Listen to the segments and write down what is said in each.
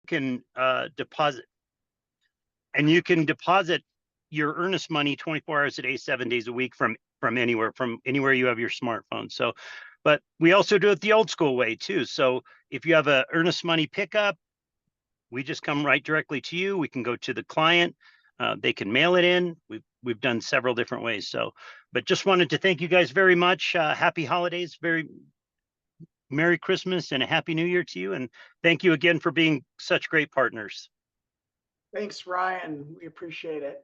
can deposit, and you can deposit your earnest money 24 hours a day, 7 days a week from anywhere you have your smartphone. So, but we also do it the old school way too. So if you have a earnest money pickup, we just come right directly to you. We can go to the client. They can mail it in. We've done several different ways. So, but just wanted to thank you guys very much. Happy holidays, very Merry Christmas, and a Happy New Year to you. And thank you again for being such great partners. Thanks, Ryan. We appreciate it.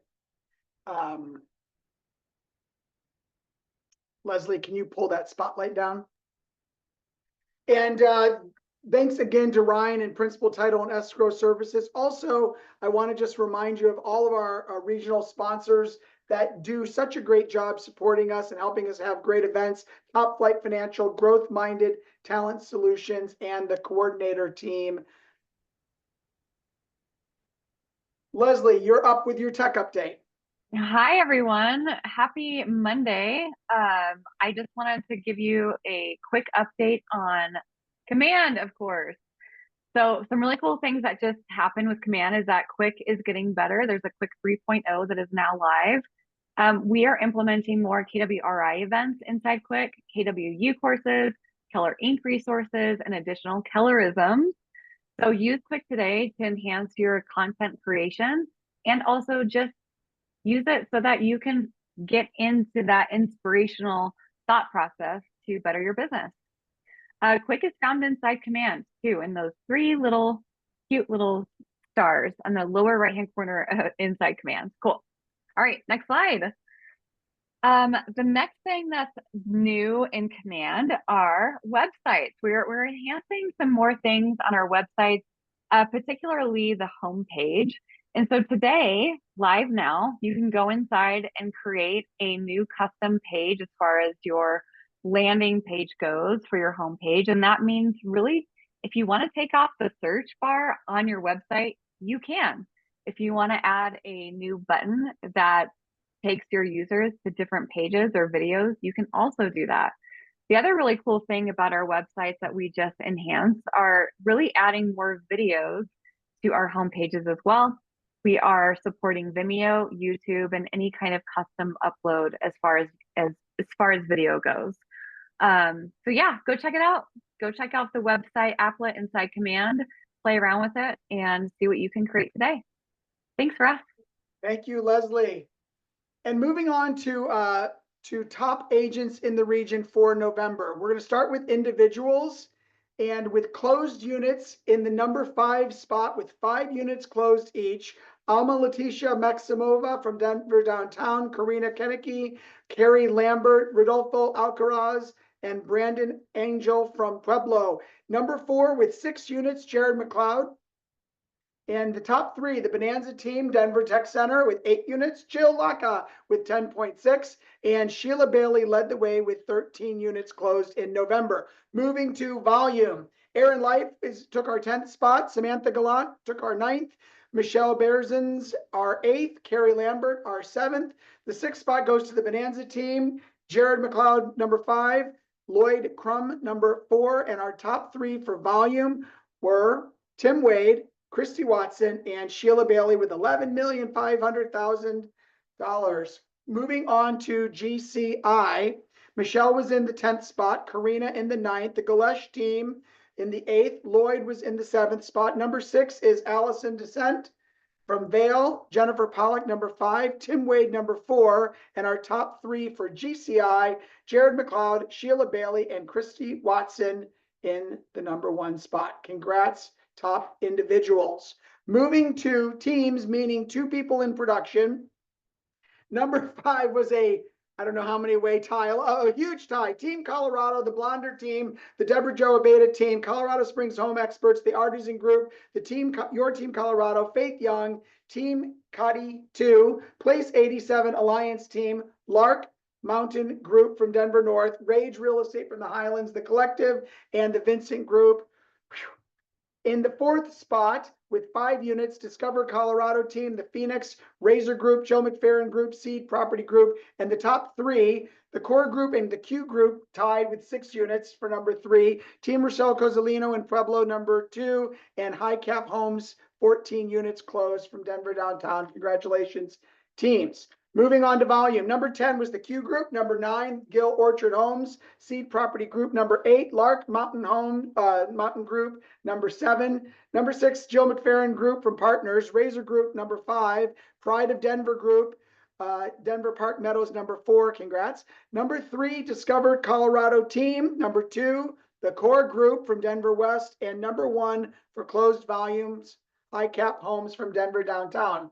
Leslie, can you pull that spotlight down? And thanks again to Ryan and Principal Title and Escrow Services. Also, I want to just remind you of all of our regional sponsors that do such a great job supporting us and helping us have great events. Top Flight Financial, Growth Minded Talent Solutions, and the coordinator team. Leslie, you're up with your tech update. Hi, everyone. Happy Monday. I just wanted to give you a quick update on Command, of course. So some really cool things that just happened with Command is that Quick is getting better. There's a Quick 3.0 that is now live. We are implementing more KWRI events inside Quick, KWU courses, Keller Inc. resources, and additional Kellerisms. So use Quick today to enhance your content creation and also just use it so that you can get into that inspirational thought process to better your business. Quick is found inside Command too, in those three little cute little stars on the lower right-hand corner inside Command. Cool. All right, next slide. The next thing that's new in Command are websites. We're enhancing some more things on our websites, particularly the homepage. And so today, live now, you can go inside and create a new custom page as far as your landing page goes for your homepage. And that means really, if you want to take off the search bar on your website, you can. If you want to add a new button that takes your users to different pages or videos, you can also do that. The other really cool thing about our websites that we just enhanced are really adding more videos to our home pages as well. We are supporting Vimeo, YouTube, and any kind of custom upload as far as video goes. So yeah, go check it out. Go check out the website applet inside Command, play around with it, and see what you can create today. Thanks, Russ. Thank you, Leslie. And moving on to top agents in the region for November. We're going to start with individuals, and with closed units in the number 5 spot with 5 units closed each. Alma Leticia Maximova from Denver downtown, Karina Kennecke, Carrie Lambert, Rodolfo Alcaraz, and Brandon Angel from Pueblo. Number 4 with 6 units, Jared McLeod. And the top 3, the Bonanza team, Denver Tech Center with 8 units, Jill Laka with 10.6, and Sheila Bailey led the way with 13 units closed in November. Moving to volume, Aaron Life took our 10th spot, Samantha Gallant took our 9th, Michelle Berzins our 8th, Carrie Lambert our 7th. The 6th spot goes to the Bonanza team, Jared McLeod number 5, Lloyd Crum number 4, and our top 3 for volume were Tim Wade, Christy Watson, and Sheila Bailey with $11,500,000. Moving on to GCI, Michelle was in the 10th spot, Karina in the 9th, the Galesh team in the 8th, Lloyd was in the 7th spot. Number 6 is Allison Descent from Vale, Jennifer Pollock number 5, Tim Wade number 4, and our top 3 for GCI, Jared McLeod, Sheila Bailey, and Christy Watson in the number 1 spot. Congrats, top individuals. Moving to teams, meaning 2 people in production. Number 5 was I don't know how many way tie, a huge tie. Team Colorado, the Blonder team, the Deborah Jo Abeda team, Colorado Springs Home Experts, the Artisan Group, the team, your team Colorado, Faith Young, Team Cuddy 2, Place 87 Alliance team, Lark Mountain Group from Denver North, Rage Real Estate from the Highlands, the Collective, and the Vincent Group. In the fourth spot with 5 units, Discover Colorado team, the Phoenix, Razor Group, Joe McFerrin Group, Seed Property Group, and the top 3, the Core Group and the Q Group tied with 6 units for number 3, Team Rochelle Cozzolino and Pueblo number 2, and High Cap Homes, 14 units closed from Denver downtown. Congratulations, teams. Moving on to volume. Number 10 was the Q Group. Number 9, Gill Orchard Homes. Seed Property Group. Number 8, Lark Mountain Group. Number 7. Number 6, Joe McFerrin Group from Partners. Razor Group. Number 5, Pride of Denver Group. Denver Park Meadows. Number 4. Congrats. Number 3, Discover Colorado Team. Number 2, the Core Group from Denver West. And number 1 for closed volumes, High Cap Homes from Denver downtown.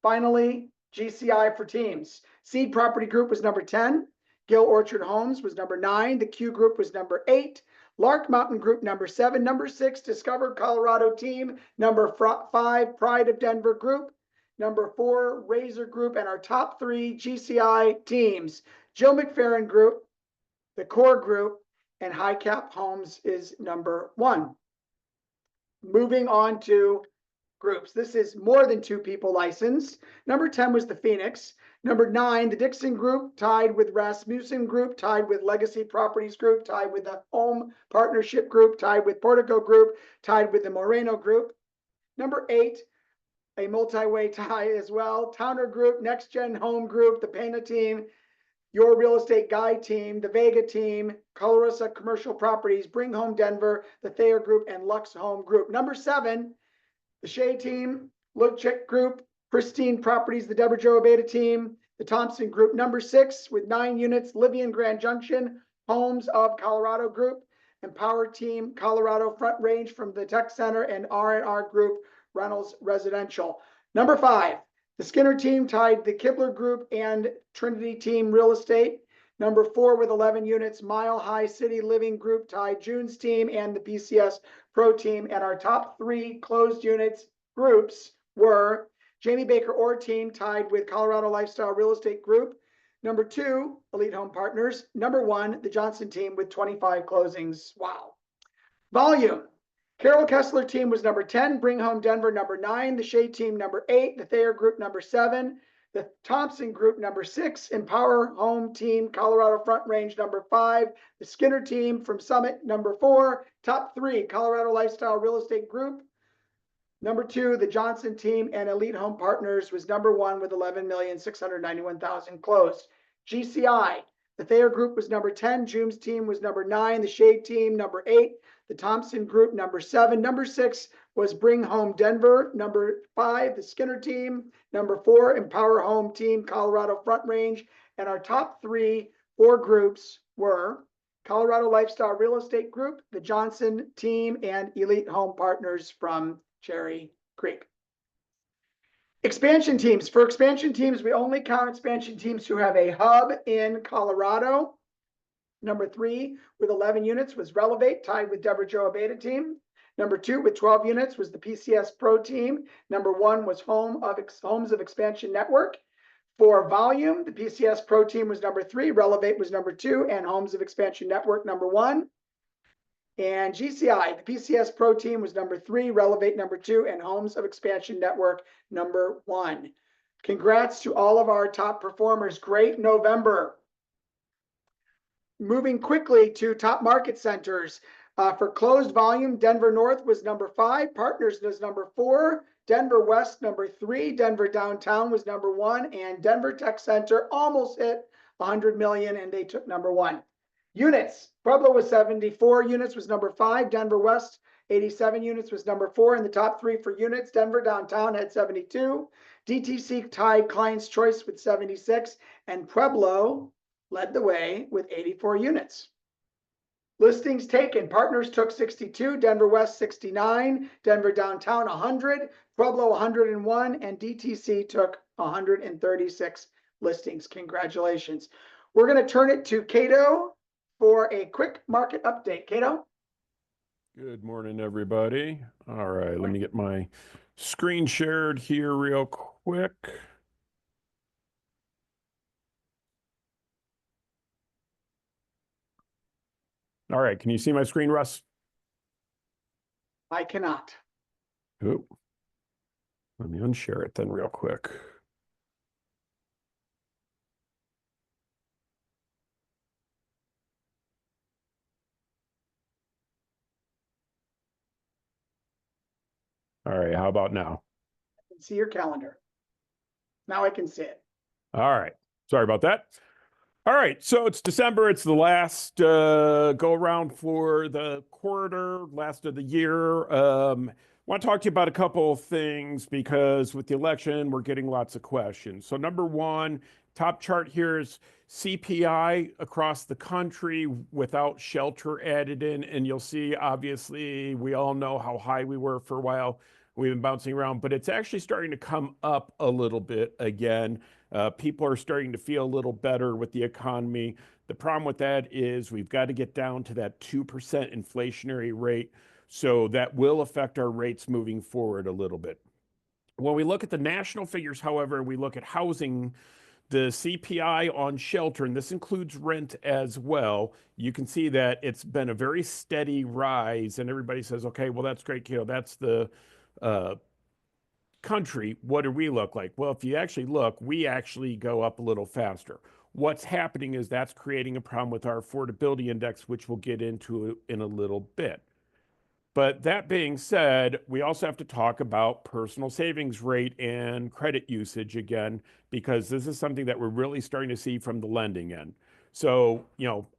Finally, GCI for teams. Seed Property Group was number 10. Gill Orchard Homes was number 9. The Q Group was number 8. Lark Mountain Group number 7. Number 6, Discover Colorado Team. Number 5, Pride of Denver Group. Number 4, Razor Group. And our top 3 GCI teams, Joe McFerrin Group, the Core Group, and High Cap Homes is number 1. Moving on to groups. This is more than 2 people licensed. Number 10 was the Phoenix. Number 9, the Dixon Group tied with Rasmussen Group, tied with Legacy Properties Group, tied with the Home Partnership Group, tied with Portico Group, tied with the Moreno Group. Number 8, a multi-way tie as well. Towner Group, Next Gen Home Group, the Pena Team, Your Real Estate Guy Team, the Vega Team, Colorado Commercial Properties, Bring Home Denver, the Thayer Group, and Lux Home Group. Number 7, the Shea Team, Look Chick Group, Pristine Properties, the Deborah Jo Abeda Team, the Thompson Group. Number 6 with 9 units, Livian Grand Junction, Homes of Colorado Group, Empower Team, Colorado Front Range from the Tech Center, and R&R Group, Reynolds Residential. Number 5, the Skinner Team tied the Kibler Group and Trinity Team Real Estate. Number 4 with 11 units, Mile High City Living Group tied June's Team and the PCS Pro Team. And our top 3 closed units groups were Jamie Baker Orr Team tied with Colorado Lifestyle Real Estate Group. Number 2, Elite Home Partners. Number 1, the Johnson Team with 25 closings. Wow. Volume. Carol Kessler Team was number 10, Bring Home Denver number 9, the Shea Team number 8, the Thayer Group number 7, the Thompson Group number 6, Empower Home Team, Colorado Front Range number 5, the Skinner Team from Summit number 4, top 3, Colorado Lifestyle Real Estate Group, number 2, the Johnson Team, and Elite Home Partners was number 1 with 11,691,000 closed. GCI, the Thayer Group was number 10, June's Team was number 9, the Shea Team number 8, the Thompson Group number 7. Number 6 was Bring Home Denver. Number 5, the Skinner Team. Number 4, Empower Home Team, Colorado Front Range. And our top 4 groups were Colorado Lifestyle Real Estate Group, the Johnson Team, and Elite Home Partners from Cherry Creek. Expansion teams. For expansion teams, we only count expansion teams who have a hub in Colorado. Number 3 with 11 units was Relevate, tied with Deborah Jo Abeda Team. Number 2 with 12 units was the PCS Pro Team. Number 1 was Homes of Expansion Network. For volume, the PCS Pro Team was number 3, Relevate was number 2, and Homes of Expansion Network number 1. And GCI, the PCS Pro Team was number 3, Relevate number 2, and Homes of Expansion Network number 1. Congrats to all of our top performers. Great November. Moving quickly to top market centers. For closed volume, Denver North was number 5, Partners was number 4, Denver West number 3, Denver Downtown was number 1, and Denver Tech Center almost hit 100 million and they took number 1. Units, Pueblo was 74 units was number 5, Denver West 87 units was number 4. In the top 3 for units, Denver Downtown had 72, DTC tied Client's Choice with 76, and Pueblo led the way with 84 units. Listings taken, Partners took 62, Denver West 69, Denver Downtown 100, Pueblo 101, and DTC took 136 listings. Congratulations. We're going to turn it to Cato for a quick market update. Cato? Good morning, everybody. All right, let me get my screen shared here real quick. All right, can you see my screen, Russ? I cannot. Oh, let me unshare it then real quick. All right, how about now? I can see your calendar. Now I can see it. All right, sorry about that. All right, so it's December. It's the last go around for the quarter, last of the year. Want to talk to you about a couple of things because with the election, we're getting lots of questions. So number one, top chart here is CPI across the country without shelter added in. And you'll see, obviously, we all know how high we were for a while. We've been bouncing around, but it's actually starting to come up a little bit again. People are starting to feel a little better with the economy. The problem with that is we've got to get down to that 2% inflationary rate. So that will affect our rates moving forward a little bit. When we look at the national figures, however, we look at housing, the CPI on shelter, and this includes rent as well, you can see that it's been a very steady rise. And everybody says, okay, well, that's great, Kale. That's the country. What do we look like? Well, if you actually look, we actually go up a little faster. What's happening is that's creating a problem with our affordability index, which we'll get into in a little bit. But that being said, we also have to talk about personal savings rate and credit usage again, because this is something that we're really starting to see from the lending end. So,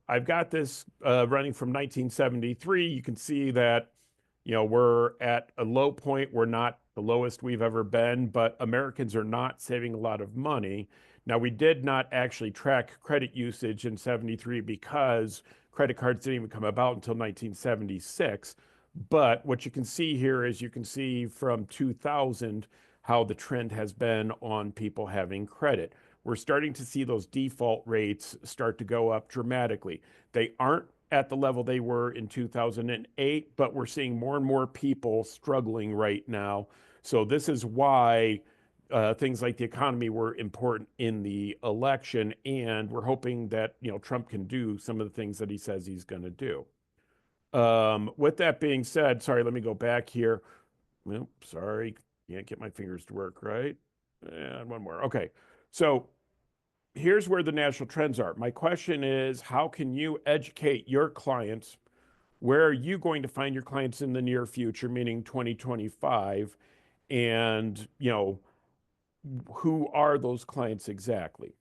I've got this running from 1973. You can see that, we're at a low point. We're not the lowest we've ever been, but Americans are not saving a lot of money. Now, we did not actually track credit usage in 73 because credit cards didn't even come about until 1976. But what you can see here is you can see from 2000 how the trend has been on people having credit. We're starting to see those default rates start to go up dramatically. They aren't at the level they were in 2008, but we're seeing more and more people struggling right now. So this is why things like the economy were important in the election, and we're hoping that Trump can do some of the things that he says he's going to do. With that being said, sorry, let me go back here. Oops, sorry, can't get my fingers to work, right? And one more. Okay, so here's where the national trends are. My question is, how can you educate your clients? Where are you going to find your clients in the near future, meaning 2025? And, who are those clients exactly?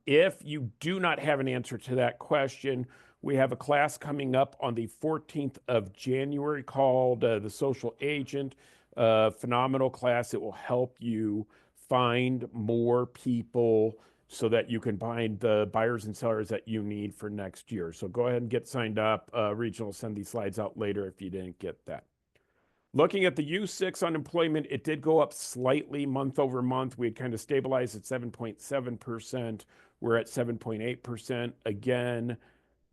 If you do not have an answer to that question, we have a class coming up on the 14th of January called The Social Agent. Phenomenal class. It will help you find more people so that you can find the buyers and sellers that you need for next year. So go ahead and get signed up. Regional will send these slides out later if you didn't get that. Looking at the U6 unemployment, it did go up slightly month over month. We had kind of stabilized at 7.7%. We're at 7.8%. Again,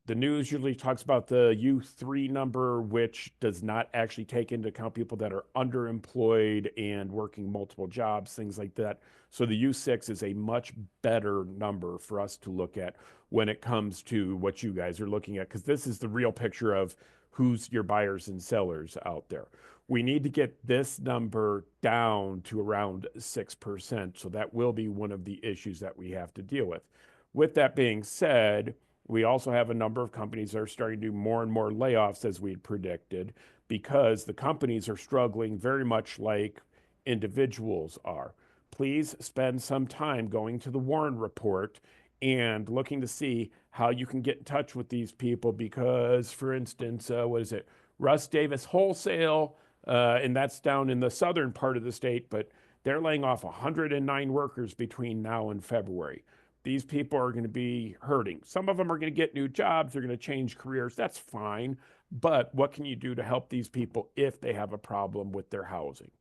the news usually talks about the U3 number, which does not actually take into account people that are underemployed and working multiple jobs, things like that. So the U6 is a much better number for us to look at when it comes to what you guys are looking at, because this is the real picture of who's your buyers and sellers out there. We need to get this number down to around 6%. So that will be one of the issues that we have to deal with. With that being said, we also have a number of companies that are starting to do more and more layoffs as we predicted, because the companies are struggling very much like individuals are. Please spend some time going to the Warren Report and looking to see how you can get in touch with these people, because, for instance, what is it? Russ Davis Wholesale, and that's down in the southern part of the state, but they're laying off 109 workers between now and February. These people are going to be hurting. Some of them are going to get new jobs. They're going to change careers. That's fine. But what can you do to help these people if they have a problem with their housing?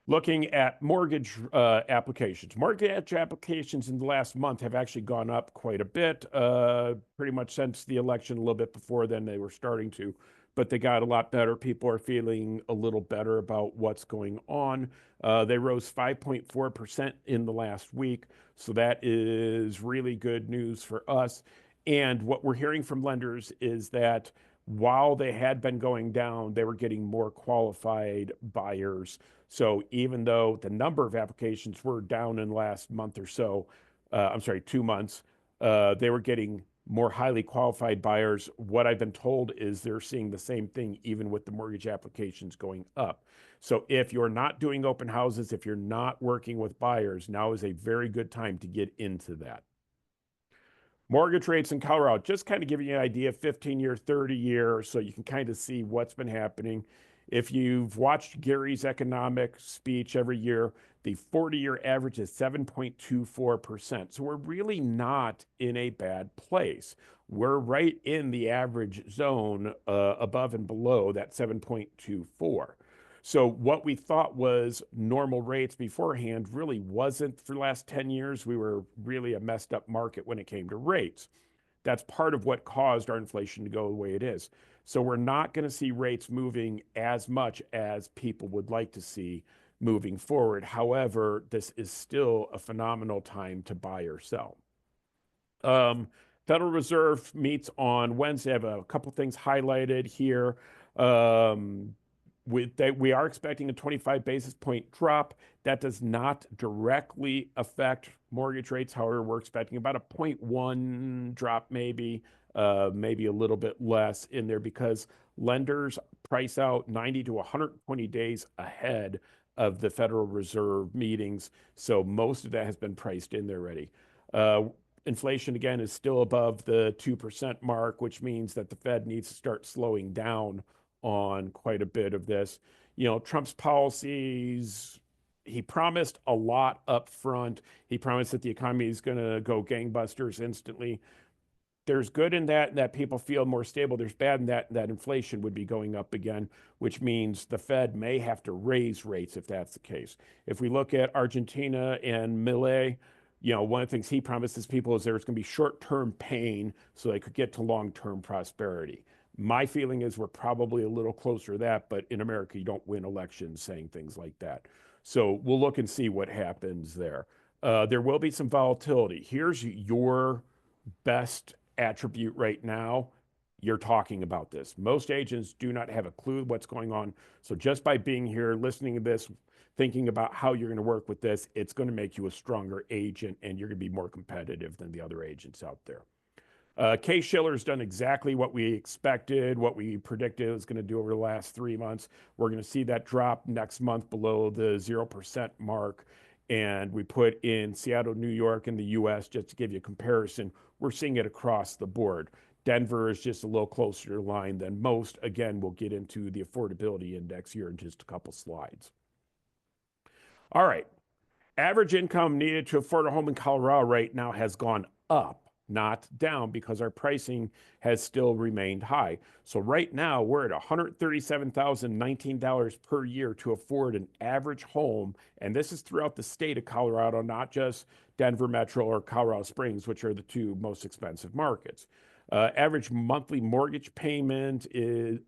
Looking at mortgage applications. Mortgage applications in the last month have actually gone up quite a bit, pretty much since the election. A little bit before then they were starting to, but they got a lot better. People are feeling a little better about what's going on. They rose 5.4% in the last week. So that is really good news for us. And what we're hearing from lenders is that while they had been going down, they were getting more qualified buyers. So even though the number of applications were down in the last month or so, I'm sorry, 2 months, they were getting more highly qualified buyers. What I've been told is they're seeing the same thing even with the mortgage applications going up. So if you're not doing open houses, if you're not working with buyers, now is a very good time to get into that. Mortgage rates in Colorado, just kind of giving you an idea, 15-year, 30-year, so you can kind of see what's been happening. If you've watched Gary's economic speech every year, the 40-year average is 7.24%. So we're really not in a bad place. We're right in the average zone above and below that 7.24. So what we thought was normal rates beforehand really wasn't for the last 10 years. We were really a messed up market when it came to rates. That's part of what caused our inflation to go the way it is. So we're not going to see rates moving as much as people would like to see moving forward. However, this is still a phenomenal time to buy or sell. Federal Reserve meets on Wednesday. I have a couple things highlighted here. We are expecting a 25 basis point drop. That does not directly affect mortgage rates. However, we're expecting about a 0.1 drop, maybe a little bit less in there because lenders price out 90 to 120 days ahead of the Federal Reserve meetings. So most of that has been priced in there already. Inflation, again, is still above the 2% mark, which means that the Fed needs to start slowing down on quite a bit of this. You know, Trump's policies, he promised a lot up front. He promised that the economy is going to go gangbusters instantly. There's good in that people feel more stable. There's bad in that inflation would be going up again, which means the Fed may have to raise rates if that's the case. If we look at Argentina and Milei, you know, one of the things he promises people is there's going to be short-term pain so they could get to long-term prosperity. My feeling is we're probably a little closer to that, but in America, you don't win elections saying things like that. So we'll look and see what happens there. There will be some volatility. Here's your best attribute right now. You're talking about this. Most agents do not have a clue what's going on. So just by being here, listening to this, thinking about how you're going to work with this, it's going to make you a stronger agent and you're going to be more competitive than the other agents out there. Case-Shiller's done exactly what we expected, what we predicted it was going to do over the last 3 months. We're going to see that drop next month below the 0% mark. And we put in Seattle, New York, and the US, just to give you a comparison. We're seeing it across the board. Denver is just a little closer to the line than most. Again, we'll get into the affordability index here in just a couple slides. All right. Average income needed to afford a home in Colorado right now has gone up, not down, because our pricing has still remained high. So right now we're at $137,019 per year to afford an average home. And this is throughout the state of Colorado, not just Denver Metro or Colorado Springs, which are the two most expensive markets. Average monthly mortgage payment is,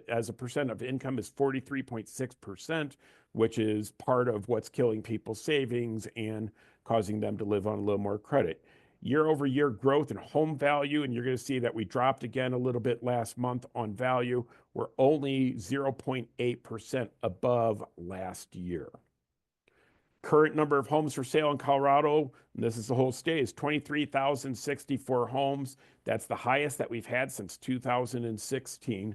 as a percent of income is 43.6%, which is part of what's killing people's savings and causing them to live on a little more credit. Year-over-year growth in home value, and you're going to see that we dropped again a little bit last month on value. We're only 0.8% above last year. Current number of homes for sale in Colorado, and this is the whole state, is 23,064 homes. That's the highest that we've had since 2016.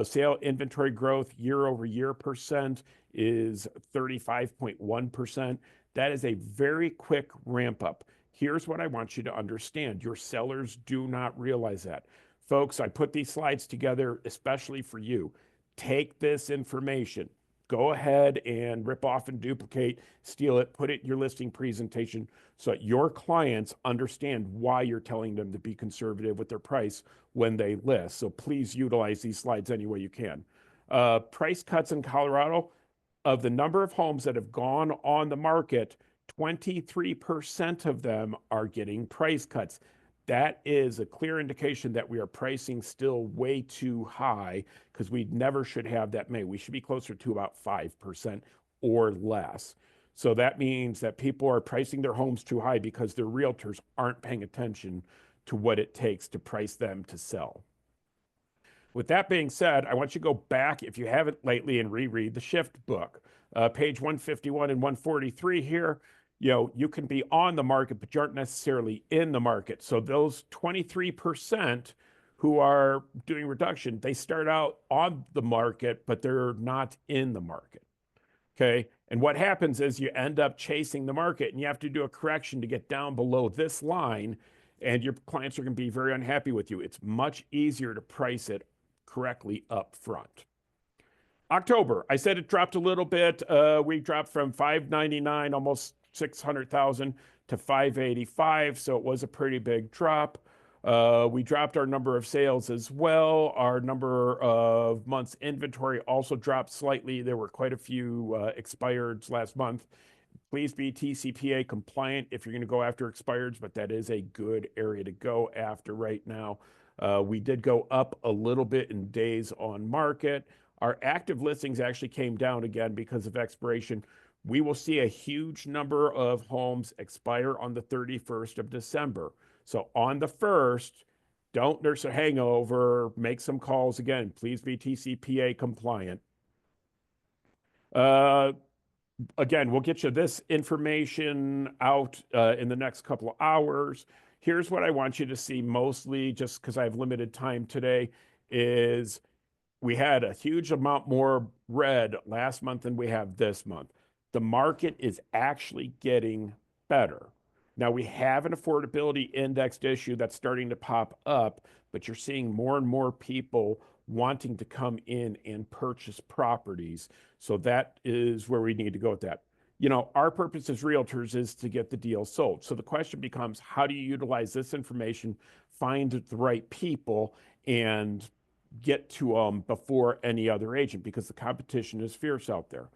Sale inventory growth year-over-year percent is 35.1%. That is a very quick ramp up. Here's what I want you to understand. Your sellers do not realize that. Folks, I put these slides together especially for you. Take this information. Go ahead and rip off and duplicate, steal it, put it in your listing presentation so that your clients understand why you're telling them to be conservative with their price when they list. So please utilize these slides any way you can. Price cuts in Colorado, of the number of homes that have gone on the market, 23% of them are getting price cuts. That is a clear indication that we are pricing still way too high because we never should have that many. We should be closer to about 5% or less. So that means that people are pricing their homes too high because their realtors aren't paying attention to what it takes to price them to sell. With that being said, I want you to go back, if you haven't lately, and reread the Shift book. Page 151 and 143 here, you can be on the market, but you aren't necessarily in the market. So those 23% who are doing reduction, they start out on the market, but they're not in the market. Okay. And what happens is you end up chasing the market and you have to do a correction to get down below this line, and your clients are going to be very unhappy with you. It's much easier to price it correctly up front. October, I said it dropped a little bit. We dropped from 599, almost 600,000 to 585. So it was a pretty big drop. We dropped our number of sales as well. Our number of months inventory also dropped slightly. There were quite a few expireds last month. Please be TCPA compliant if you're going to go after expireds, but that is a good area to go after right now. We did go up a little bit in days on market. Our active listings actually came down again because of expiration. We will see a huge number of homes expire on the 31st of December. So on the 1st, don't nurse a hangover, make some calls again. Please be TCPA compliant. Again, we'll get you this information out in the next couple of hours. Here's what I want you to see mostly, just because I have limited time today, is we had a huge amount more red last month than we have this month. The market is actually getting better. Now, we have an affordability indexed issue that's starting to pop up, but you're seeing more and more people wanting to come in and purchase properties. So that is where we need to go with that. Our purpose as realtors is to get the deal sold. So the question becomes, how do you utilize this information, find the right people, and get to them before any other agent, because the competition is fierce out there.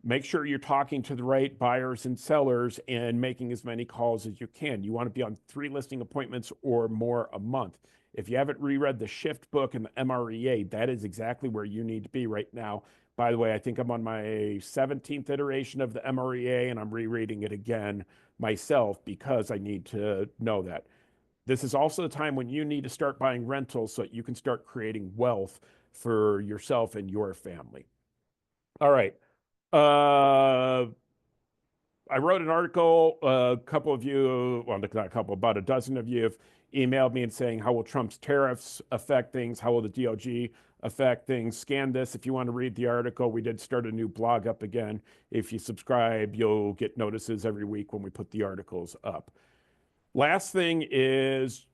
Make sure you're talking to the right buyers and sellers and making as many calls as you can. You want to be on 3 listing appointments or more a month. If you haven't reread the Shift book and the MREA, that is exactly where you need to be right now. By the way, I think I'm on my 17th iteration of the MREA, and I'm rereading it again myself because I need to know that. This is also the time when you need to start buying rentals so that you can start creating wealth for yourself and your family. All right. I wrote an article. A couple of you, well, not a couple, about a dozen of you have emailed me and saying, how will Trump's tariffs affect things? How will the DOJ affect things? Scan this if you want to read the article. We did start a new blog up again. If you subscribe, you'll get notices every week when we put the articles up. Last thing is,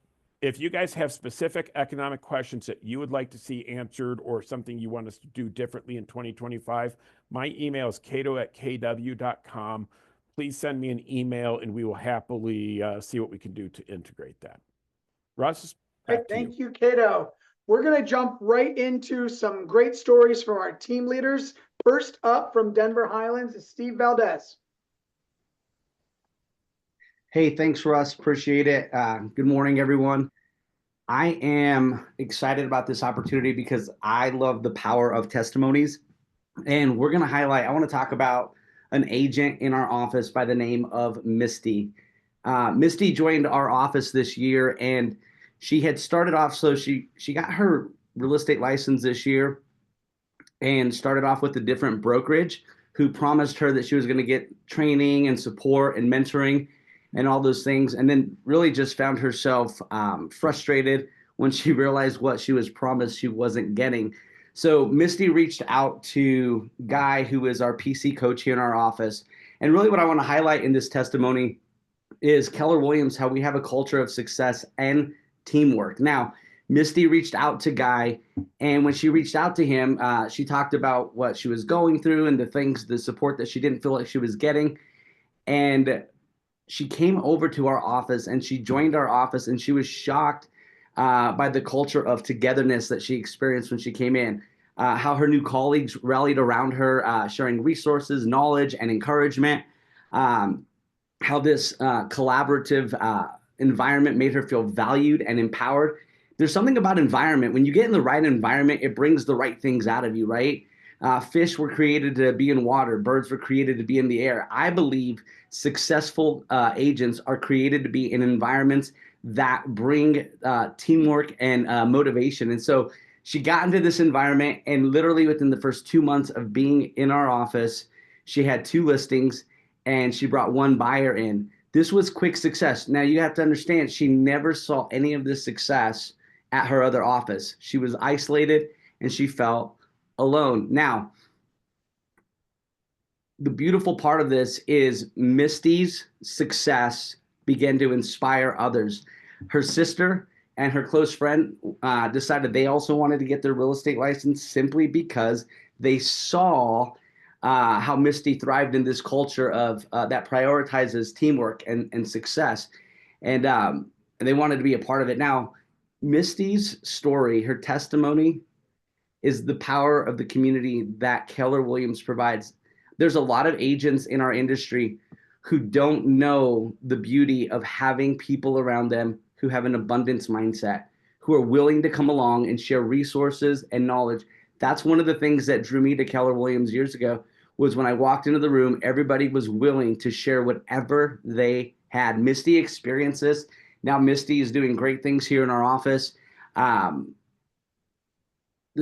if you guys have specific economic questions that you would like to see answered or something you want us to do differently in 2025, my email is cato@kw.com. Please send me an email and we will happily see what we can do to integrate that. Russ, back to you. Thank you, Cato. We're going to jump right into some great stories from our team leaders. First up from Denver Highlands is Steve Valdez. Hey, thanks, Russ. Appreciate it. Good morning, everyone. I am excited about this opportunity because I love the power of testimonies. And we're going to highlight, I want to talk about an agent in our office by the name of Misty. Misty joined our office this year, and she had started off, so she got her real estate license this year and started off with a different brokerage who promised her that she was going to get training and support and mentoring and all those things, and then really just found herself frustrated when she realized what she was promised she wasn't getting. So Misty reached out to Guy, who is our PC coach here in our office. And really what I want to highlight in this testimony is Keller Williams, how we have a culture of success and teamwork. Now, Misty reached out to Guy, and when she reached out to him, she talked about what she was going through and the support that she didn't feel like she was getting. And she came over to our office and she joined our office, and she was shocked by the culture of togetherness that she experienced when she came in, how her new colleagues rallied around her, sharing resources, knowledge, and encouragement, how this collaborative environment made her feel valued and empowered. There's something about environment. When you get in the right environment, it brings the right things out of you, right? Fish were created to be in water. Birds were created to be in the air. I believe successful agents are created to be in environments that bring teamwork and motivation. And so she got into this environment, and literally within the first 2 months of being in our office, she had 2 listings and she brought 1 buyer in. This was quick success. Now you have to understand, she never saw any of this success at her other office. She was isolated and she felt alone. Now, the beautiful part of this is Misty's success began to inspire others. Her sister and her close friend decided they also wanted to get their real estate license simply because they saw how Misty thrived in this culture of that prioritizes teamwork and success. And they wanted to be a part of it. Now, Misty's story, her testimony, is the power of the community that Keller Williams provides. There's a lot of agents in our industry who don't know the beauty of having people around them who have an abundance mindset, who are willing to come along and share resources and knowledge. That's one of the things that drew me to Keller Williams years ago, was when I walked into the room, everybody was willing to share whatever they had. Misty experienced this. Now Misty is doing great things here in our office. The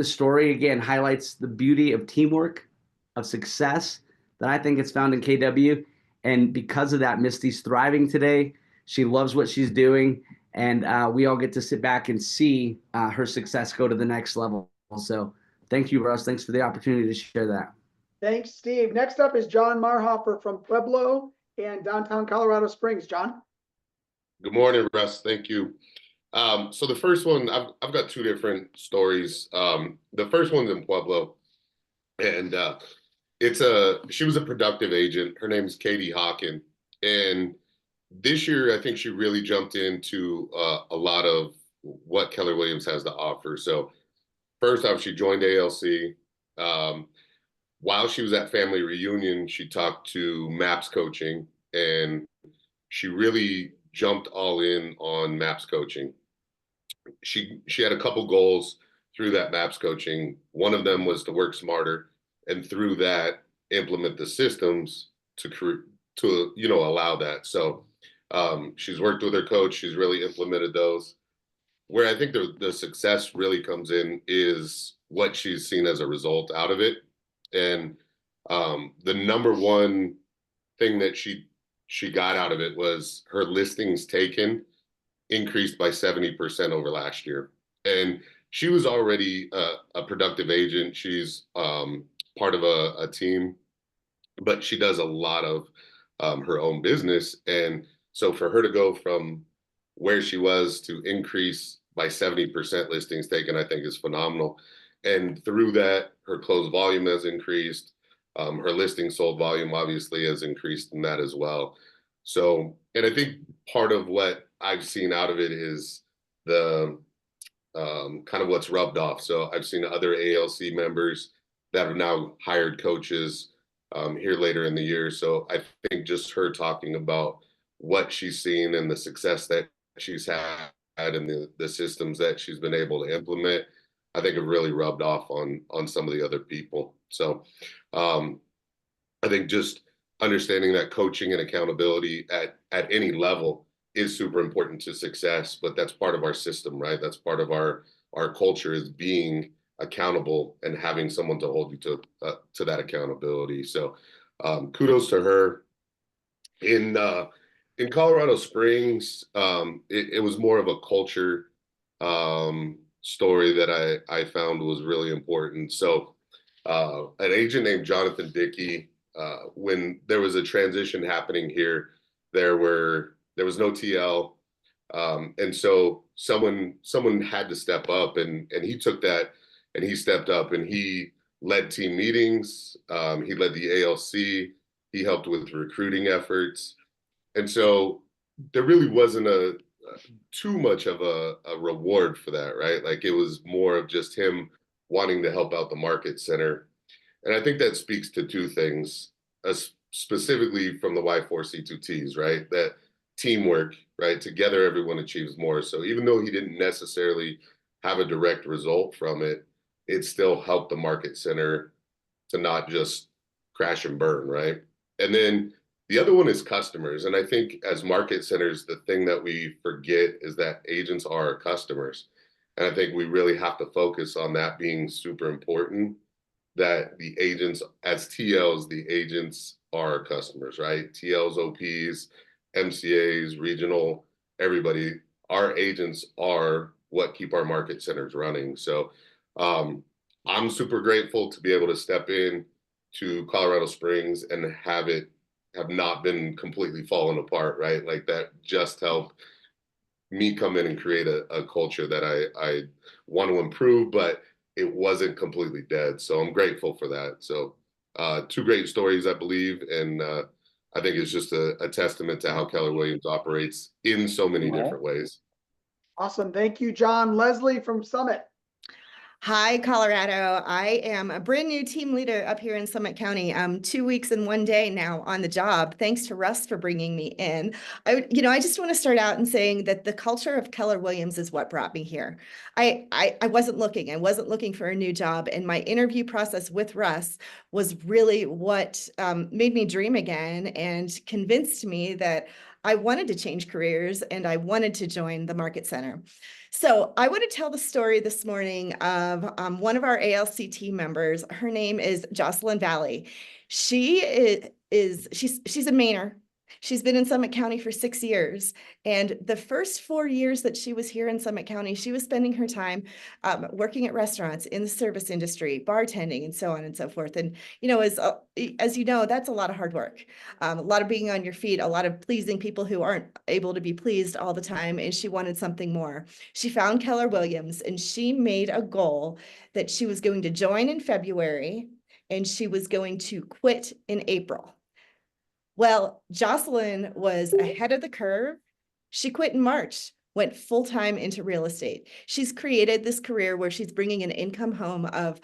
story, again, highlights the beauty of teamwork, of success that I think it's found in KW. And because of that, Misty's thriving today. She loves what she's doing. And we all get to sit back and see her success go to the next level. So thank you, Russ. Thanks for the opportunity to share that. Thanks, Steve. Next up is John Marhofer from Pueblo and downtown Colorado Springs. John? Good morning, Russ. Thank you. So the first one, I've got 2 different stories. The first one's in Pueblo, and she was a productive agent. Her name is Katie Hawken, and this year I think she really jumped into a lot of what Keller Williams has to offer. So first off, she joined ALC. While she was at family reunion, she talked to MAPS coaching, and she really jumped all in on MAPS coaching. She had a couple goals through that MAPS coaching. One of them was to work smarter, and through that implement the systems to allow that. So she's worked with her coach. She's really implemented those. Where I think the success really comes in is what she's seen as a result out of it. And the number one thing that she got out of it was her listings taken increased by 70% over last year. And she was already a productive agent. She's part of a team, but she does a lot of her own business. And so for her to go from where she was to increase by 70% listings taken, I think is phenomenal. And through that, her closed volume has increased. Her listing sold volume obviously has increased in that as well. So, and I think part of what I've seen out of it is the kind of what's rubbed off. So I've seen other ALC members that have now hired coaches here later in the year. So I think just her talking about what she's seen and the success that she's had and the systems that she's been able to implement, I think have really rubbed off on some of the other people. So I think just understanding that coaching and accountability at any level is super important to success, but that's part of our system, right? That's part of our culture, is being accountable and having someone to hold you to that accountability. So kudos to her. In Colorado Springs, it was more of a culture story that I found was really important. So an agent named Jonathan Dickey, when there was a transition happening here, there was no TL. And so someone had to step up, and he took that and he stepped up and he led team meetings. He led the ALC. He helped with recruiting efforts. And so there really wasn't too much of a reward for that, right? Like, it was more of just him wanting to help out the market center. And I think that speaks to 2 things, specifically from the Y4C2Ts, right? That teamwork, right? Together, everyone achieves more. So even though he didn't necessarily have a direct result from it, it still helped the market center to not just crash and burn, right? And then The other one is customers. And I think as market centers, the thing that we forget is that agents are our customers. And I think we really have to focus on that being super important, that the agents, as TLs, the agents are our customers, right? TLs, OPs, MCAs, regional, everybody, our agents are what keep our market centers running. So I'm super grateful to be able to step in to Colorado Springs and have not been completely fallen apart, right? Like that just helped me come in and create a culture that I want to improve, but it wasn't completely dead. So I'm grateful for that. So two great stories, I believe. And I think it's just a testament to how Keller Williams operates in so many different ways. Awesome. Thank you, John. Leslie from Summit. Hi, Colorado. I am a brand new team leader up here in Summit County. I'm 2 weeks and 1 day now on the job. Thanks to Russ for bringing me in. I just want to start out in saying that the culture of Keller Williams is what brought me here. I wasn't looking. I wasn't looking for a new job, and my interview process with Russ was really what made me dream again and convinced me that I wanted to change careers and I wanted to join the Market Center. So I want to tell the story this morning of one of our ALC team members. Her name is Jocelyn Valley. She's a Mainer. She's been in Summit County for 6 years. And the first 4 years that she was here in Summit County, she was spending her time working at restaurants in the service industry, bartending, and so on and so forth. And, as you know, that's a lot of hard work, a lot of being on your feet, a lot of pleasing people who aren't able to be pleased all the time. And she wanted something more. She found Keller Williams, and she made a goal that she was going to join in February and she was going to quit in April. Well, Jocelyn was ahead of the curve. She quit in March, went full-time into real estate. She's created this career where she's bringing an income home of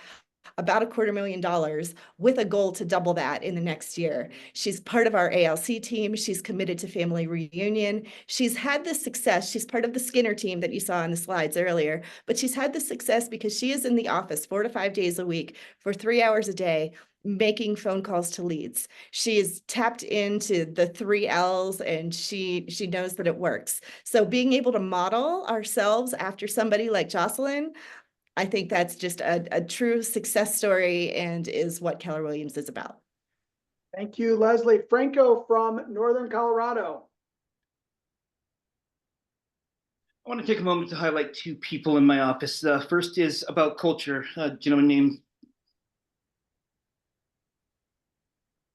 about $250,000 with a goal to double that in the next year. She's part of our ALC team. She's committed to family reunion. She's had this success. She's part of the Skinner team that you saw on the slides earlier, but she's had this success because she is in the office 4 to 5 days a week for 3 hours a day, making phone calls to leads. She is tapped into the 3 L's and she knows that it works. So being able to model ourselves after somebody like Jocelyn, I think that's just a true success story and is what Keller Williams is about. Thank you, Leslie. Franco from Northern Colorado. I want to take a moment to highlight 2 people in my office. First is about culture. A gentleman named,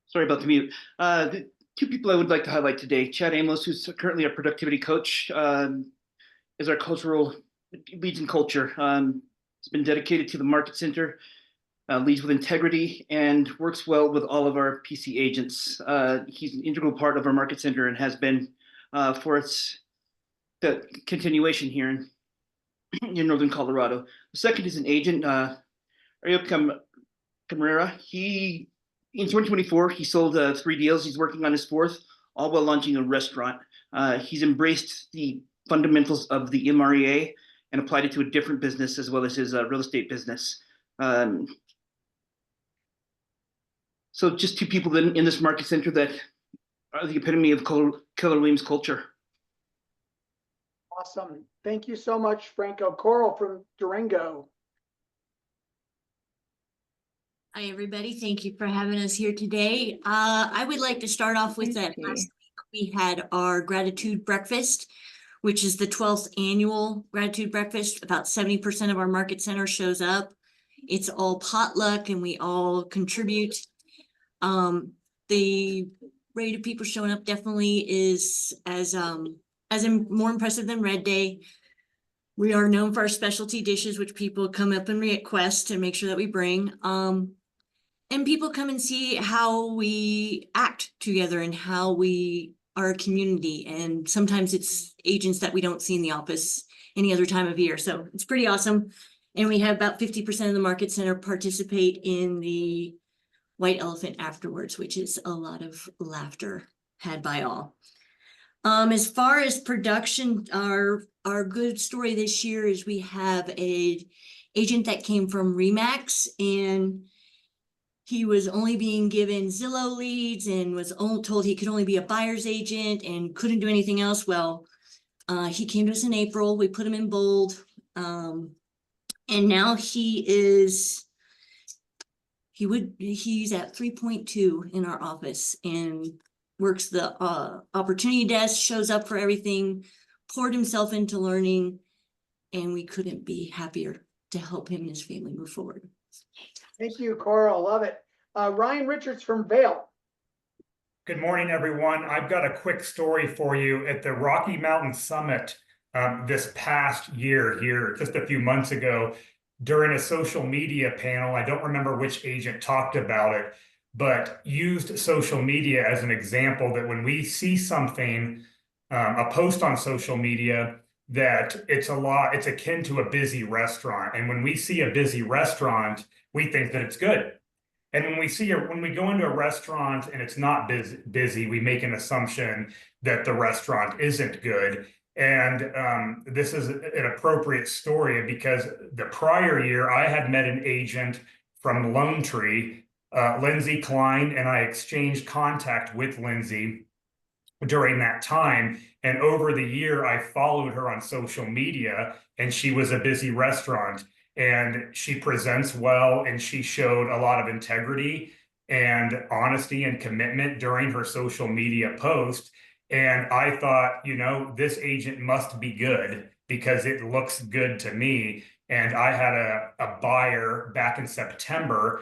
sorry about the mute. The 2 people I would like to highlight today. Chad Amos, who's currently a productivity coach, is our cultural leads in culture. He's been dedicated to the Market Center, leads with integrity, and works well with all of our PC agents. He's an integral part of our Market Center and has been for the continuation here in Northern Colorado. The second is an agent, Ariel Camarera. In 2024, he sold 3 deals. He's working on his 4th, all while launching a restaurant. He's embraced the fundamentals of the MREA and applied it to a different business as well as his real estate business. So just 2 people in this Market Center that are the epitome of Keller Williams culture. Awesome. Thank you so much, Franco. Coral from Durango. Hi, everybody. Thank you for having us here today. I would like to start off with that. Last week we had our gratitude breakfast, which is the 12th annual gratitude breakfast. About 70% of our Market Center shows up. It's all potluck and we all contribute. The rate of people showing up definitely is as more impressive than Red Day. We are known for our specialty dishes, which people come up and request and make sure that we bring. And people come and see how we act together and how we are a community. And sometimes it's agents that we don't see in the office any other time of year. So it's pretty awesome. And we have about 50% of the Market Center participate in the White Elephant afterwards, which is a lot of laughter had by all. As far as production, our good story this year is we have a agent that came from RE/MAX, and he was only being given Zillow leads and was told he could only be a buyer's agent and couldn't do anything else. Well, he came to us in April. We put him in bold. And now he's at 3.2 in our office and works the opportunity desk, shows up for everything, poured himself into learning, and we couldn't be happier to help him and his family move forward. Thank you, Coral. Love it. Ryan Richards from Vail. Good morning, everyone. I've got a quick story for you. At the Rocky Mountain Summit this past year here, just a few months ago, during a social media panel, I don't remember which agent talked about it, but used social media as an example that when we see something, a post on social media, that it's akin to a busy restaurant. And when we see a busy restaurant, we think that it's good. And when we go into a restaurant and it's not busy, we make an assumption that the restaurant isn't good. And this is an appropriate story because the prior year I had met an agent from Lone Tree, Lindsay Klein, and I exchanged contact with Lindsay during that time. And over the year, I followed her on social media, and she was a busy restaurant. And she presents well, and she showed a lot of integrity and honesty and commitment during her social media post. And I thought, this agent must be good because it looks good to me. And I had a buyer back in September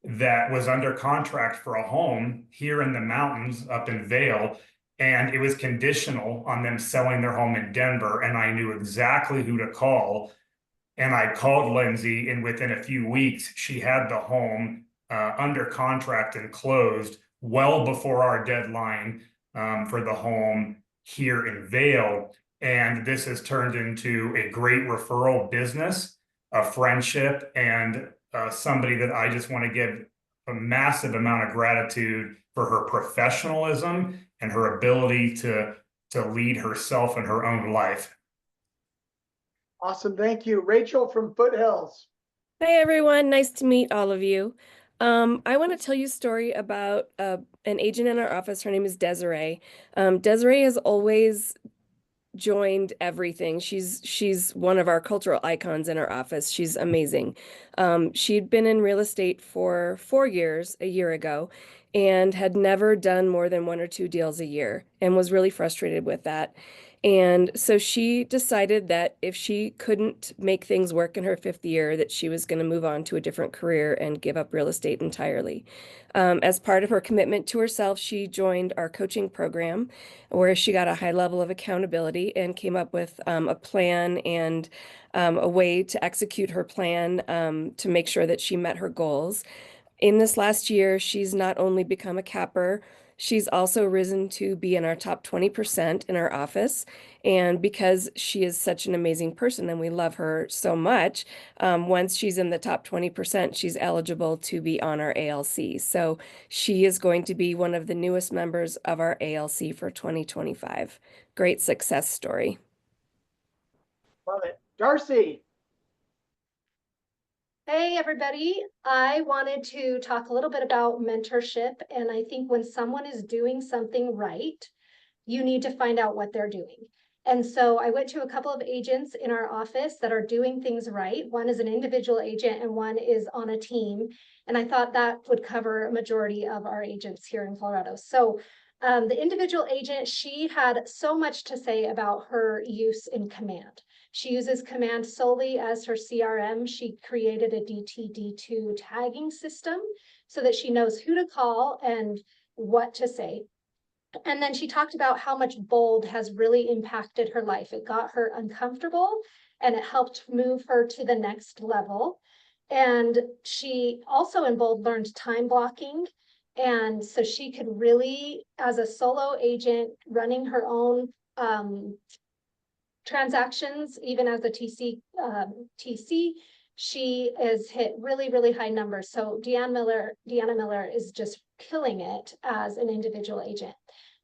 that was under contract for a home here in the mountains up in Vail. And it was conditional on them selling their home in Denver. And I knew exactly who to call. And I called Lindsay, and within a few weeks, she had the home under contract and closed well before our deadline for the home here in Vail. And this has turned into a great referral business, a friendship, and somebody that I just want to give a massive amount of gratitude for her professionalism and her ability to lead herself in her own life. Awesome. Thank you. Rachel from Foothills. Hi, everyone. Nice to meet all of you. I want to tell you a story about an agent in our office. Her name is Desiree. Desiree has always joined everything. She's one of our cultural icons in our office. She's amazing. She'd been in real estate for 4 years a year ago and had never done more than 1 or 2 deals a year and was really frustrated with that. And so she decided that if she couldn't make things work in her 5th year, that she was going to move on to a different career and give up real estate entirely. As part of her commitment to herself, she joined our coaching program where she got a high level of accountability and came up with a plan and a way to execute her plan to make sure that she met her goals. In this last year, she's not only become a capper, she's also risen to be in our top 20% in our office. And because she is such an amazing person and we love her so much, once she's in the top 20%, she's eligible to be on our ALC. So she is going to be one of the newest members of our ALC for 2025. Great success story. Love it. Darcy. Hey, everybody. I wanted to talk a little bit about mentorship. And I think when someone is doing something right, you need to find out what they're doing. And so I went to a couple of agents in our office that are doing things right. One is an individual agent and one is on a team. And I thought that would cover a majority of our agents here in Colorado. So the individual agent, she had so much to say about her use in Command. She uses Command solely as her CRM. She created a DTD2 tagging system so that she knows who to call and what to say. And then she talked about how much bold has really impacted her life. It got her uncomfortable and it helped move her to the next level. And she also in bold learned time blocking. And so she could really, as a solo agent running her own transactions, even as a TC, she has hit really, really high numbers. So Deanna Miller is just killing it as an individual agent.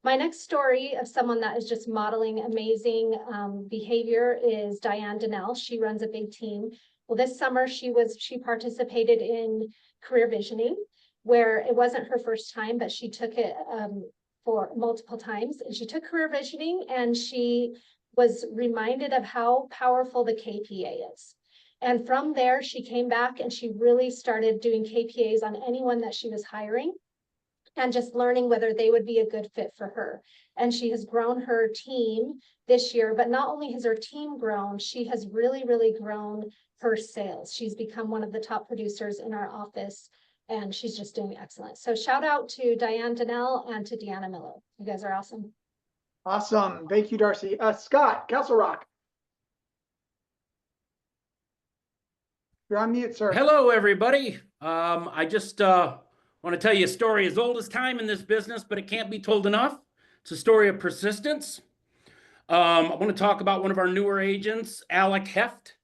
My next story of someone that is just modeling amazing behavior is Diane Donnell. She runs a big team. Well, this summer she participated in career visioning. where it wasn't her first time, but she took it for multiple times, and she took career visioning, and she was reminded of how powerful the KPA is. And from there, she came back and she really started doing KPAs on anyone that she was hiring and just learning whether they would be a good fit for her. And she has grown her team this year, but not only has her team grown, she has really, really grown her sales. She's become one of the top producers in our office, and she's just doing excellent. So shout out to Diane Donnell and to Deanna Miller. You guys are awesome. Awesome. Thank you, Darcy. Scott, Castle Rock. You're on mute, sir. Hello, everybody. I just want to tell you a story as old as time in this business, but it can't be told enough. It's a story of persistence. I want to talk about one of our newer agents, Alec Heft.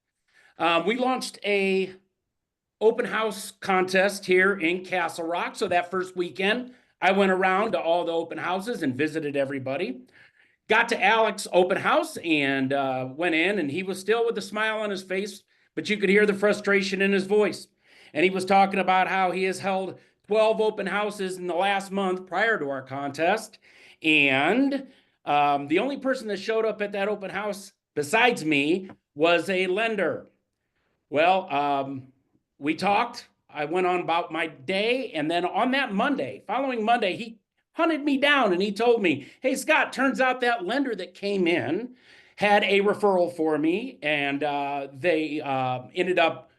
We launched a open house contest here in Castle Rock. So that first weekend, I went around to all the open houses and visited everybody. Got to Alec's open house and went in, and he was still with a smile on his face, but you could hear the frustration in his voice. And he was talking about how he has held 12 open houses in the last month prior to our contest. And the only person that showed up at that open house besides me was a lender. Well, we talked. I went on about my day. And then on that Monday, following Monday, he hunted me down and he told me, hey, Scott, turns out that lender that came in had a referral for me. And they ended up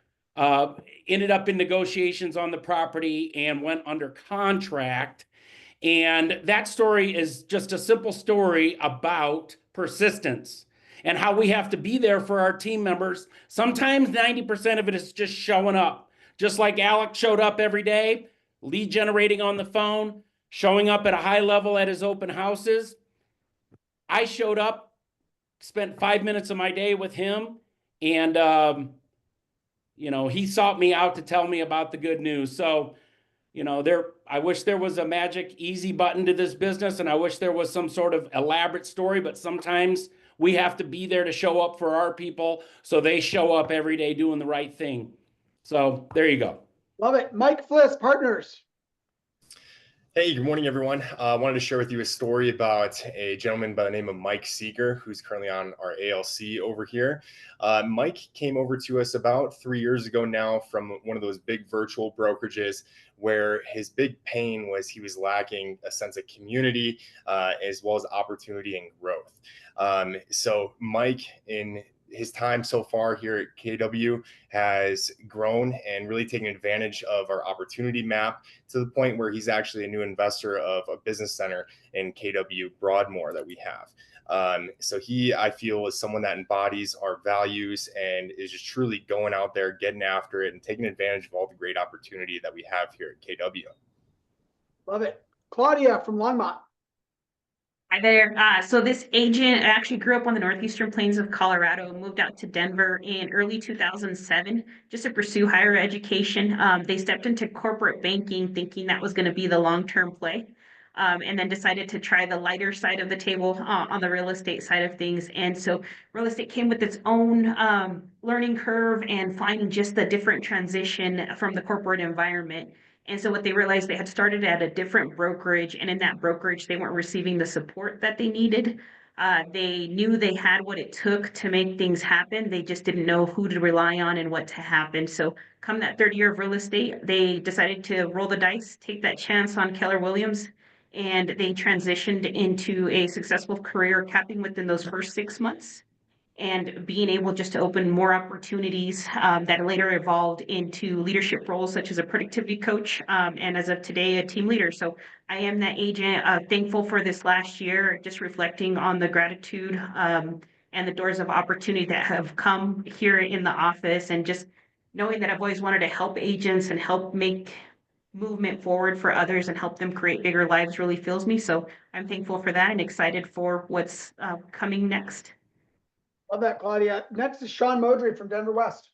in negotiations on the property and went under contract. And that story is just a simple story about persistence and how we have to be there for our team members. Sometimes 90% of it is just showing up. Just like Alec showed up every day, lead generating on the phone, showing up at a high level at his open houses. I showed up, spent 5 minutes of my day with him, and he sought me out to tell me about the good news. So, I wish there was a magic easy button to this business, and I wish there was some sort of elaborate story, but sometimes we have to be there to show up for our people so they show up every day doing the right thing. So there you go. Love it. Mike Fliss, Partners. Hey, good morning, everyone. I wanted to share with you a story about a gentleman by the name of Mike Seeger, who's currently on our ALC over here. Mike came over to us about 3 years ago now from one of those big virtual brokerages where his big pain was he was lacking a sense of community as well as opportunity and growth. So Mike, in his time so far here at KW, has grown and really taken advantage of our opportunity map to the point where he's actually a new investor of a business center in KW Broadmoor that we have. So he, I feel, is someone that embodies our values and is just truly going out there, getting after it and taking advantage of all the great opportunity that we have here at KW. Love it. Claudia from Longmont. Hi there. So this agent actually grew up on the northeastern plains of Colorado, moved out to Denver in early 2007 just to pursue higher education. They stepped into corporate banking thinking that was going to be the long-term play, and then decided to try the lighter side of the table on the real estate side of things. And so real estate came with its own learning curve and finding just the different transition from the corporate environment. And so what they realized, they had started at a different brokerage, and in that brokerage, they weren't receiving the support that they needed. They knew they had what it took to make things happen. They just didn't know who to rely on and what to happen. So come that third year of real estate, they decided to roll the dice, take that chance on Keller Williams, and they transitioned into a successful career, capping within those first 6 months and being able just to open more opportunities that later evolved into leadership roles such as a productivity coach, and as of today, a team leader. So I am that agent, thankful for this last year, just reflecting on the gratitude and the doors of opportunity that have come here in the office, and just knowing that I've always wanted to help agents and help make movement forward for others and help them create bigger lives really fills me. So I'm thankful for that and excited for what's coming next. Love that, Claudia. Next is Sean Modry from Denver West.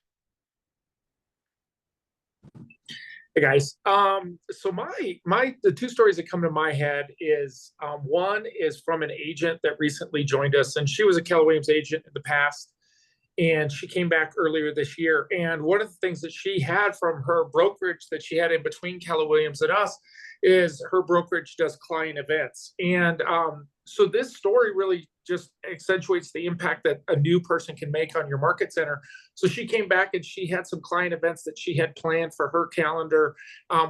Hey guys. So the two stories that come to my head is one is from an agent that recently joined us, and she was a Keller Williams agent in the past. And she came back earlier this year. And one of the things that she had from her brokerage that she had in between Keller Williams and us is her brokerage does client events. And so this story really just accentuates the impact that a new person can make on your market center. So she came back and she had some client events that she had planned for her calendar,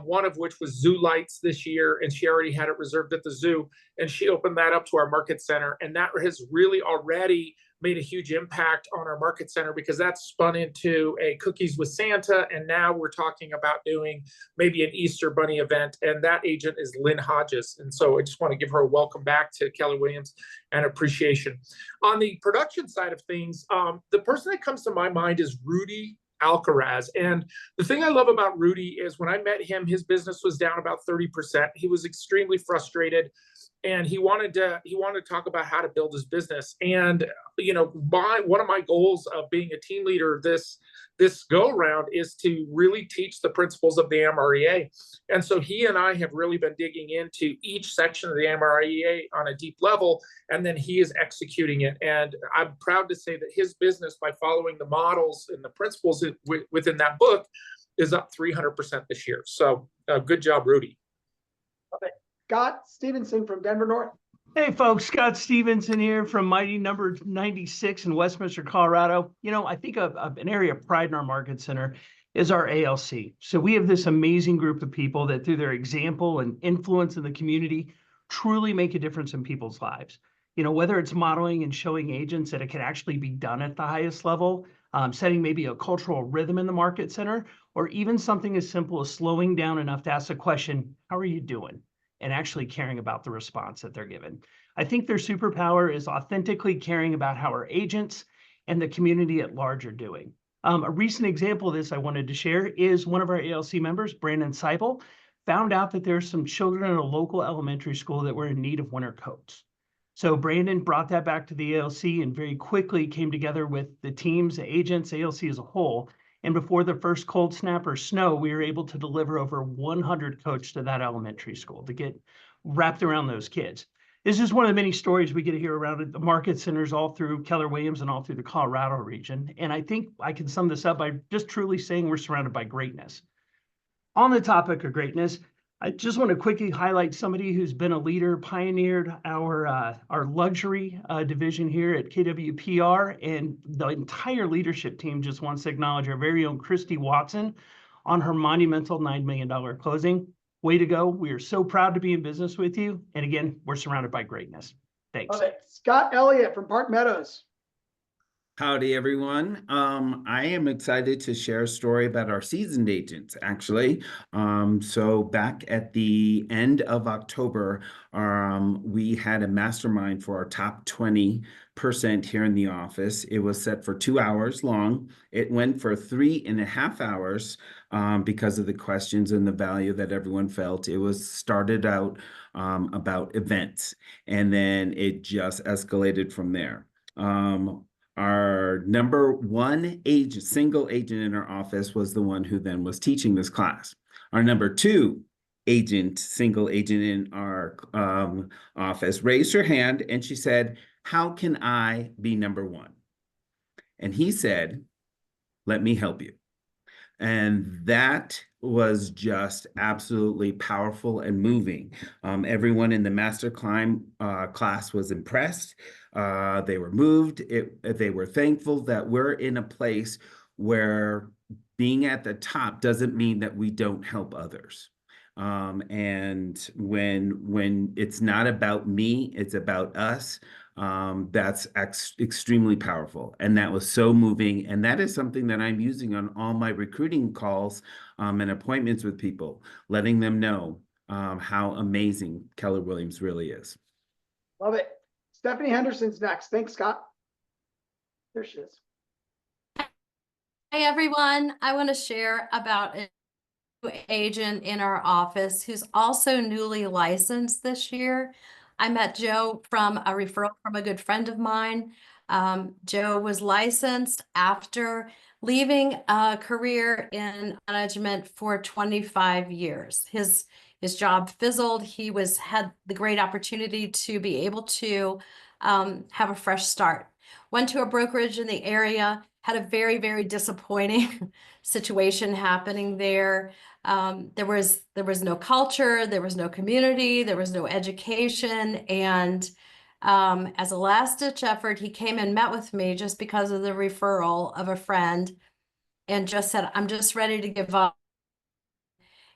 one of which was Zoo Lights this year, and she already had it reserved at the zoo. And she opened that up to our market center. And that has really already made a huge impact on our market center, because that's spun into a Cookies with Santa. And now we're talking about doing maybe an Easter Bunny event. And that agent is Lynn Hodges. And so I just want to give her a welcome back to Keller Williams and appreciation. On the production side of things, the person that comes to my mind is Rudy Alcaraz. And the thing I love about Rudy is when I met him, his business was down about 30%. He was extremely frustrated, and he wanted to talk about how to build his business. And one of my goals of being a team leader this go round is to really teach the principles of the MREA. And so he and I have really been digging into each section of the MREA on a deep level, and then he is executing it. And I'm proud to say that his business, by following the models and the principles within that book, is up 300% this year. So good job, Rudy. Scott Stevenson from Denver North. Hey folks, Scott Stevenson here from Mighty Number 96 in Westminster, Colorado. I think an area of pride in our market center is our ALC. So we have this amazing group of people that through their example and influence in the community truly make a difference in people's lives. Whether it's modeling and showing agents that it can actually be done at the highest level, setting maybe a cultural rhythm in the market center, or even something as simple as slowing down enough to ask the question, how are you doing? And actually caring about the response that they're given. I think their superpower is authentically caring about how our agents and the community at large are doing. A recent example of this I wanted to share is one of our ALC members, Brandon Seipel, found out that there's some children at a local elementary school that were in need of winter coats. So Brandon brought that back to the ALC and very quickly came together with the teams, the agents, ALC as a whole. And before the first cold snap or snow, we were able to deliver over 100 coats to that elementary school to get wrapped around those kids. This is one of the many stories we get to hear around at the market centers all through Keller Williams and all through the Colorado region. And I think I can sum this up by just truly saying we're surrounded by greatness. On the topic of greatness, I just want to quickly highlight somebody who's been a leader, pioneered our luxury division here at KWPR, and the entire leadership team just wants to acknowledge our very own Christy Watson on her monumental $9 million closing. Way to go. We are so proud to be in business with you. And again, we're surrounded by greatness. Thanks. Scott Elliott from Park Meadows. Howdy, everyone. I am excited to share a story about our seasoned agents, actually. So back at the end of October, we had a mastermind for our top 20% here in the office. It was set for 2 hours long. It went for 3.5 hours because of the questions and the value that everyone felt. It was started out about events, and then it just escalated from there. Our number one agent, single agent in our office was the one who then was teaching this class. Our number two agent, single agent in our office raised her hand and she said, how can I be number one? And he said, let me help you. And that was just absolutely powerful and moving. Everyone in the Master Climb class was impressed. They were moved. They were thankful that we're in a place where being at the top doesn't mean that we don't help others. And when it's not about me, it's about us. That's extremely powerful. And that was so moving. And that is something that I'm using on all my recruiting calls and appointments with people, letting them know how amazing Keller Williams really is. Love it. Stephanie Henderson's next. Thanks, Scott. There she is. Hey, everyone. I want to share about a new agent in our office who's also newly licensed this year. I met Joe from a referral from a good friend of mine. Joe was licensed after leaving a career in management for 25 years. His job fizzled. He had the great opportunity to be able to have a fresh start. Went to a brokerage in the area, had a very, very disappointing situation happening there. There was no culture, there was no community, there was no education. And as a last ditch effort, he came and met with me just because of the referral of a friend and just said, I'm just ready to give up.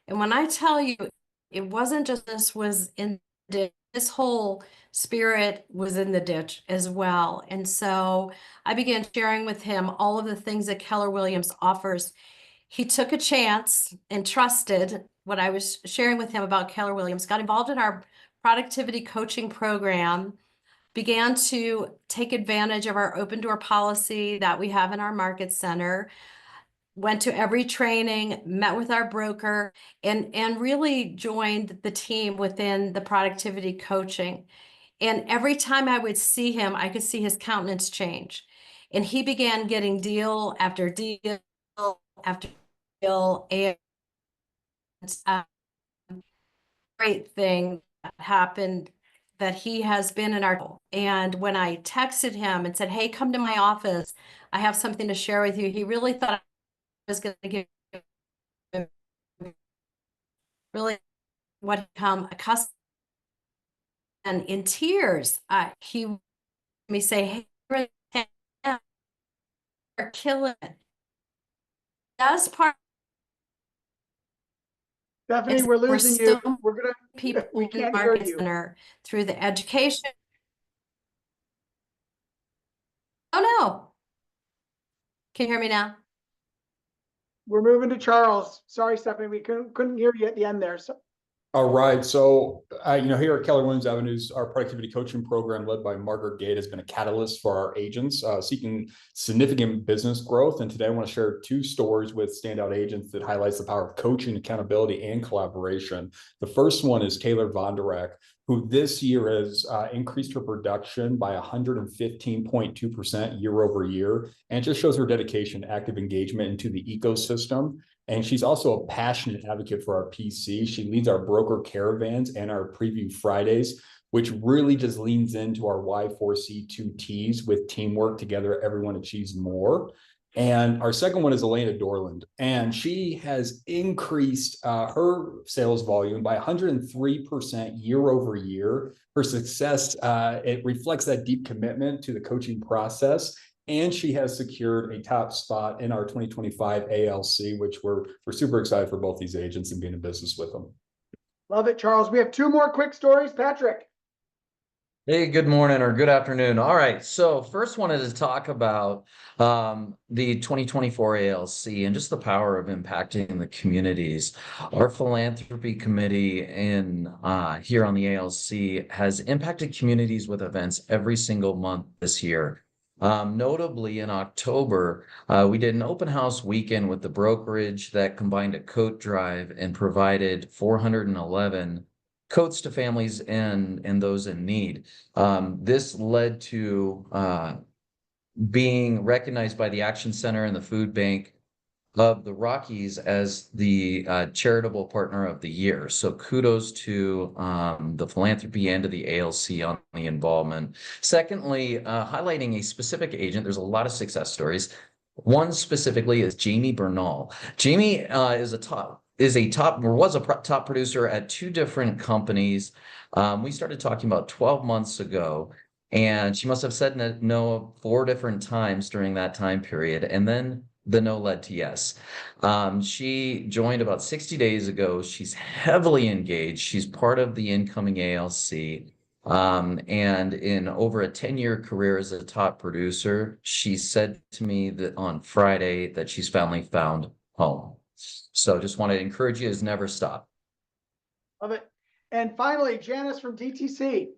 And when I tell you, it wasn't just this was in this whole spirit was in the ditch as well. And so I began sharing with him all of the things that Keller Williams offers. He took a chance and trusted what I was sharing with him about Keller Williams, got involved in our productivity coaching program, began to take advantage of our open door policy that we have in our market center, went to every training, met with our broker, and really joined the team within the productivity coaching. And every time I would see him, I could see his countenance change. And he began getting deal after deal after deal. And great thing that happened that he has been in our, and when I texted him and said, hey, come to my office, I have something to share with you. He really thought I was going to give really what become accustomed. And in tears, he me say, hey, you're killing it. That's part. Stephanie, we're losing you. So We're gonna people we in the can't hear market you. center through the education. Oh no. Can you hear me now? We're moving to Charles. Sorry, Stephanie, we couldn't hear you at the end there. So All right. So, here at Keller Williams Avenues, our productivity coaching program led by Margaret Gate has been a catalyst for our agents seeking significant business growth. And today I want to share two stories with standout agents that highlights the power of coaching, accountability, and collaboration. The first one is Taylor Vonderek, who this year has increased her production by 115.2% year over year. And it just shows her dedication, active engagement into the ecosystem. And she's also a passionate advocate for our PC. She leads our broker caravans and our preview Fridays, which really just leans into our Y4C2Ts with teamwork together, everyone achieves more. And our second one is Elena Dorland, and she has increased her sales volume by 103% year over year. Her success, it reflects that deep commitment to the coaching process. And she has secured a top spot in our 2025 ALC, which we're super excited for both these agents and being in business with them. love it, Charles. We have two more quick stories. Patrick. Hey, good morning or good afternoon. All right, so first wanted to talk about the 2024 ALC and just the power of impacting the communities. Our philanthropy committee here on the ALC has impacted communities with events every single month this year. Notably in October, we did an open house weekend with the brokerage that combined a coat drive and provided 411 coats to families and those in need. This led to being recognized by the Action Center and the Food Bank of the Rockies as the charitable partner of the year. So kudos to the philanthropy and to the ALC on the involvement. Secondly, highlighting a specific agent, there's a lot of success stories. One specifically is Jamie Bernal. Jamie was a top producer at two different companies. We started talking about 12 months ago, and she must have said no 4 different times during that time period. And then the no led to yes. She joined about 60 days ago. She's heavily engaged. She's part of the incoming ALC. And in over a 10-year career as a top producer, she said to me that on Friday that she's finally found home. So just want to encourage you to never stop. Love it. And finally, Janice from DTC.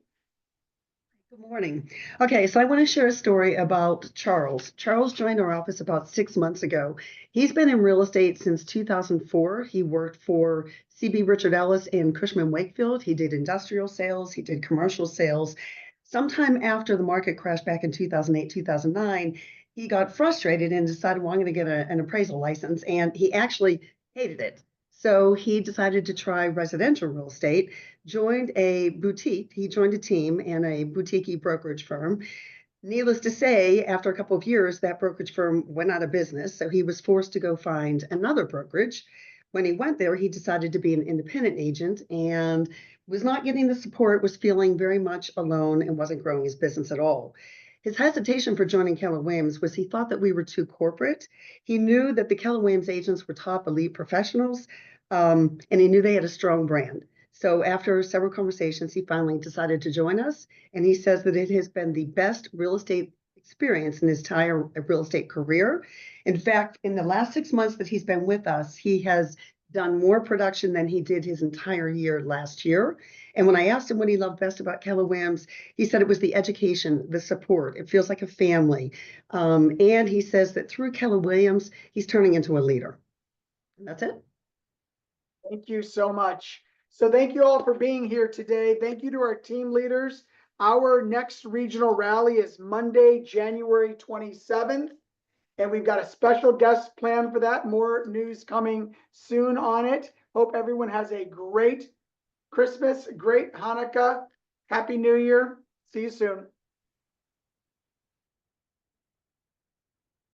Good morning. Okay, so I want to share a story about Charles. Charles joined our office about 6 months ago. He's been in real estate since 2004. He worked for CB Richard Ellis and Cushman Wakefield. He did industrial sales. He did commercial sales. Sometime after the market crashed back in 2008, 2009, he got frustrated and decided, well, I'm going to get an appraisal license. And he actually hated it. So he decided to try residential real estate, joined a boutique. He joined a team in a boutique brokerage firm, Needless to say, after a couple of years, that brokerage firm went out of business. So he was forced to go find another brokerage. When he went there, he decided to be an independent agent and was not getting the support, was feeling very much alone, and wasn't growing his business at all. His hesitation for joining Keller Williams was he thought that we were too corporate. He knew that the Keller Williams agents were top elite professionals, and he knew they had a strong brand. So after several conversations, he finally decided to join us. And he says that it has been the best real estate experience in his entire real estate career. In fact, in the last 6 months that he's been with us, he has done more production than he did his entire year last year. And when I asked him what he loved best about Keller Williams, he said it was the education, the support. It feels like a family. And he says that through Keller Williams, he's turning into a leader. And that's it. Thank you so much. So thank you all for being here today. Thank you to our team leaders. Our next regional rally is Monday, January 27th. And we've got a special guest planned for that. More news coming soon on it. Hope everyone has a great Christmas, great Hanukkah. Happy New Year. See you soon.